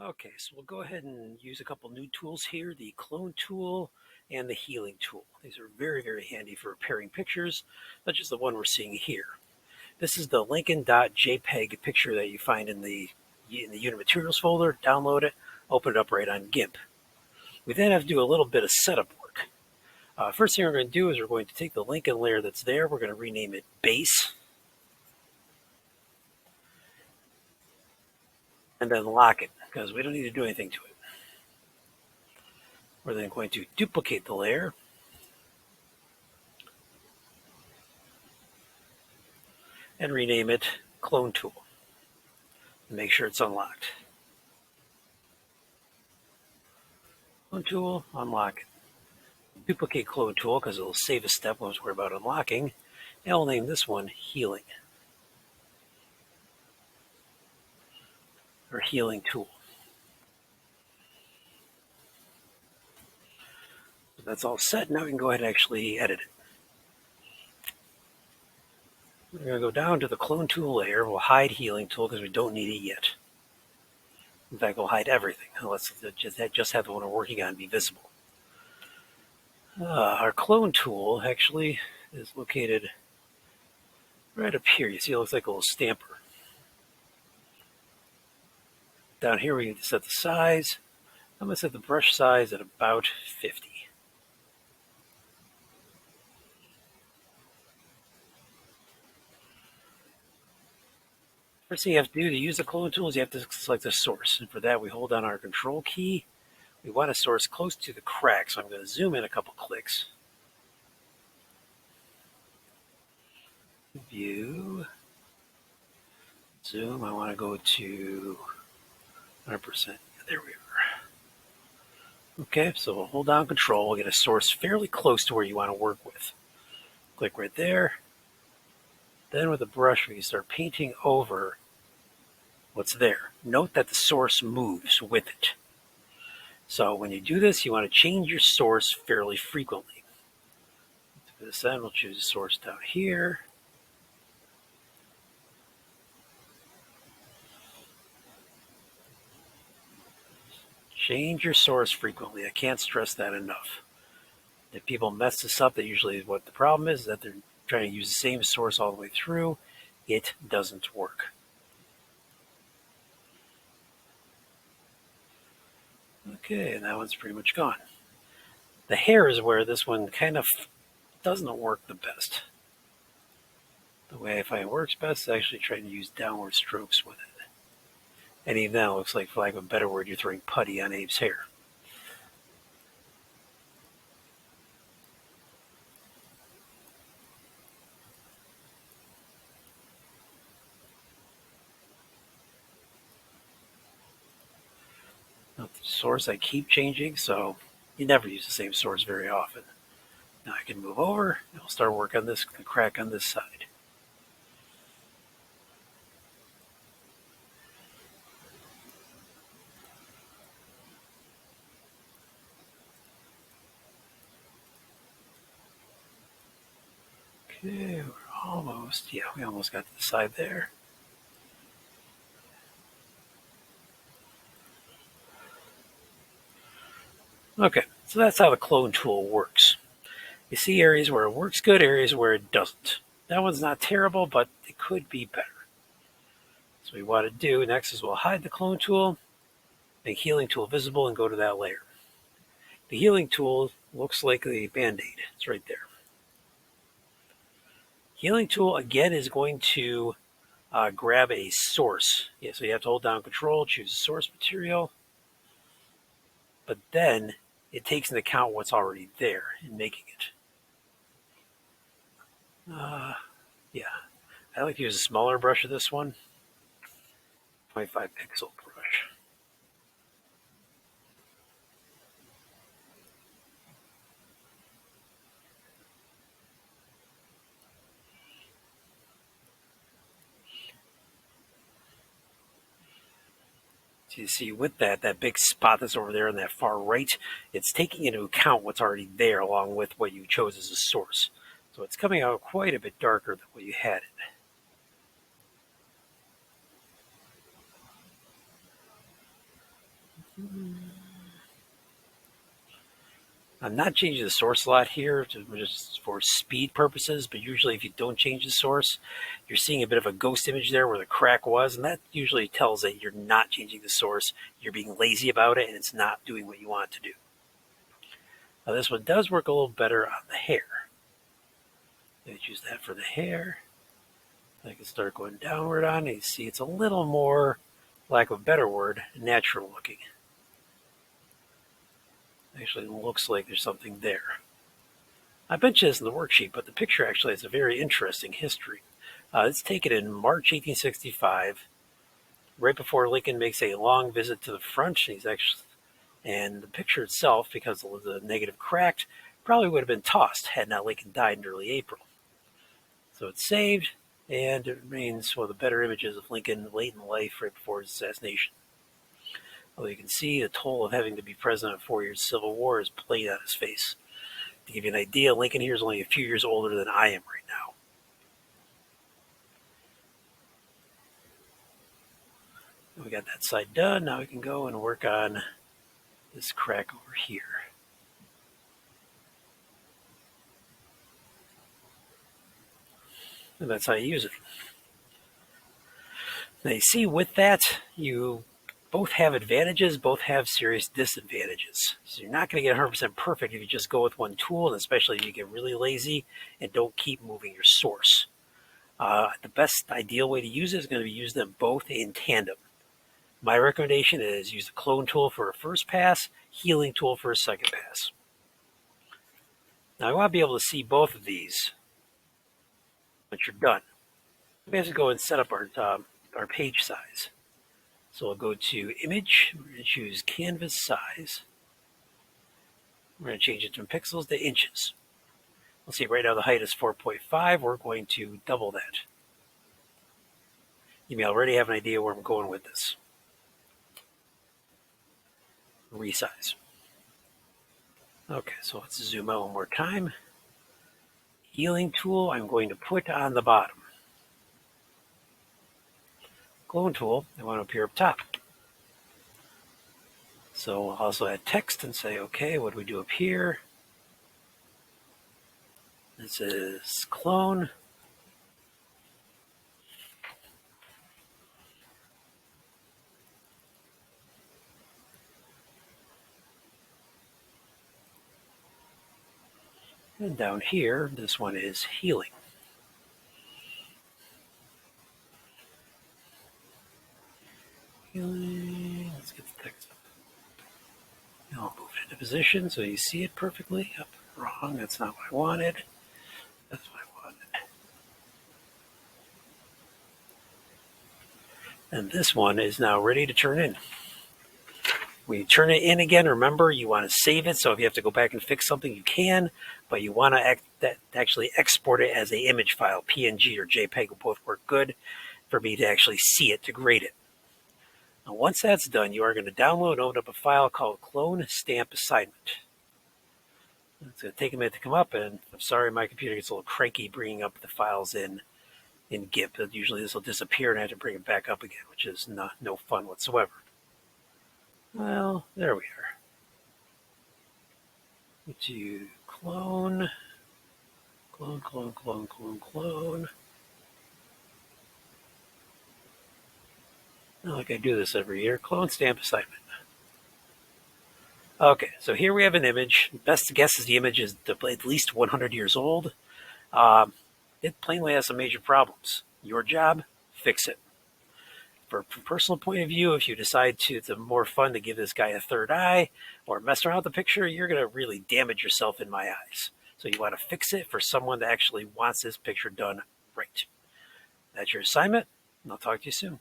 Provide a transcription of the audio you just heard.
Okay, so we'll go ahead and use a couple new tools here, the clone tool and the healing tool. These are very, very handy for repairing pictures, such as the one we're seeing here. This is the Lincoln.jpg picture that you find in the unit materials folder. Download it, open it up right on GIMP. We then have to do a little bit of setup work. First thing we're going to do is we're going to take the Lincoln layer that's there. We're going to rename it base and then lock it because we don't need to do anything to it. We're then going to duplicate the layer and rename it clone tool. And make sure it's unlocked. Clone tool, unlock it. Duplicate clone tool because it'll save a step once we're about unlocking. And I'll name this one healing or healing tool. So that's all set. Now we can go ahead and actually edit it. We're going to go down to the clone tool layer. We'll hide healing tool because we don't need it yet. In fact, we'll hide everything. Let's just have the one we're working on be visible. Our clone tool actually is located right up here. You see it looks like a little stamper. Down here we need to set the size. I'm going to set the brush size at about 50. First thing you have to do to use the clone tool is you have to select a source. And for that, we hold down our control key. We want a source close to the crack, so I'm going to zoom in a couple clicks. View. Zoom. I want to go to 100%. There we are. Okay, so we'll hold down control. We'll get a source fairly close to where you want to work with. Click right there. Then with the brush, we can start painting over what's there. Note that the source moves with it. So when you do this, you want to change your source fairly frequently. To this end, we'll choose a source down here. Change your source frequently. I can't stress that enough. If people mess this up, that usually is what the problem is, that they're trying to use the same source all the way through. It doesn't work. Okay, and that one's pretty much gone. The hair is where this one kind of doesn't work the best. The way I find it works best is actually trying to use downward strokes with it. And even that looks like, for lack of a better word, you're throwing putty on Abe's hair. Now, the source I keep changing, so you never use the same source very often. Now I can move over, and I'll start working on this, the crack on this side. Okay, we're almost, we almost got to the side there. Okay, so that's how the clone tool works. You see areas where it works good, areas where it doesn't. That one's not terrible, but it could be better. So what we want to do next is we'll hide the clone tool, make healing tool visible, and go to that layer. The healing tool looks like a band-aid. It's right there. Healing tool, again, is going to grab a source. So you have to hold down control, choose source material, but then it takes into account what's already there in making it. I like to use a smaller brush for this one, 25 pixel brush. So you see with that big spot that's over there on that far right, it's taking into account what's already there along with what you chose as a source. So it's coming out quite a bit darker than what you had it. I'm not changing the source a lot here just for speed purposes, but usually if you don't change the source, you're seeing a bit of a ghost image there where the crack was, and that usually tells that you're not changing the source, you're being lazy about it, and it's not doing what you want it to do. Now this one does work a little better on the hair. Let's use that for the hair. I can start going downward on it. You see it's a little more, lack of a better word, natural looking. Actually, it looks like there's something there. I mentioned this in the worksheet, but the picture actually has a very interesting history. It's taken in March 1865, right before Lincoln makes a long visit to the front. And the picture itself, because of the negative cracked, probably would have been tossed had not Lincoln died in early April. So it's saved, and it remains one of the better images of Lincoln late in life, right before his assassination. Although you can see the toll of having to be president of 4 years Civil War is played on his face. To give you an idea, Lincoln here is only a few years older than I am right now. We got that side done. Now we can go and work on this crack over here. And that's how you use it. Now you see with that, you both have advantages, both have serious disadvantages. So you're not going to get 100% perfect if you just go with one tool, and especially if you get really lazy and don't keep moving your source. The best ideal way to use it is going to be use them both in tandem. My recommendation is use the clone tool for a first pass, healing tool for a second pass. Now I want to be able to see both of these once you're done. We have to go and set up our page size. So we'll go to Image, we're going to choose Canvas Size. We're going to change it from pixels to inches. We'll see right now the height is 4.5. We're going to double that. You may already have an idea where I'm going with this. Resize. Okay, so let's zoom out one more time. Healing tool I'm going to put on the bottom. Clone tool I want to appear up top. So I'll also add text and say, okay, what do we do up here? This is clone. And down here, this one is healing. Healing. Let's get the text up. Now I'll move it into position so you see it perfectly. Up, wrong. That's not what I wanted. That's what I wanted. And this one is now ready to turn in. When you turn it in again, remember you want to save it. So if you have to go back and fix something, you can, but you want to actually export it as an image file. PNG or JPEG will both work good for me to actually see it, to grade it. Now, once that's done, you are going to download and open up a file called Clone Stamp Assignment. It's going to take a minute to come up, and I'm sorry my computer gets a little cranky bringing up the files in GIMP. But usually this will disappear and I have to bring it back up again, which is no fun whatsoever. Well, there we are. To clone. Not like I do this every year. Clone stamp assignment. Okay, so here we have an image. Best guess is the image is at least 100 years old. It plainly has some major problems. Your job, fix it. From a personal point of view, if you decide it's more fun to give this guy a third eye or mess around with the picture, you're going to really damage yourself in my eyes. So you want to fix it for someone that actually wants this picture done right. That's your assignment, and I'll talk to you soon.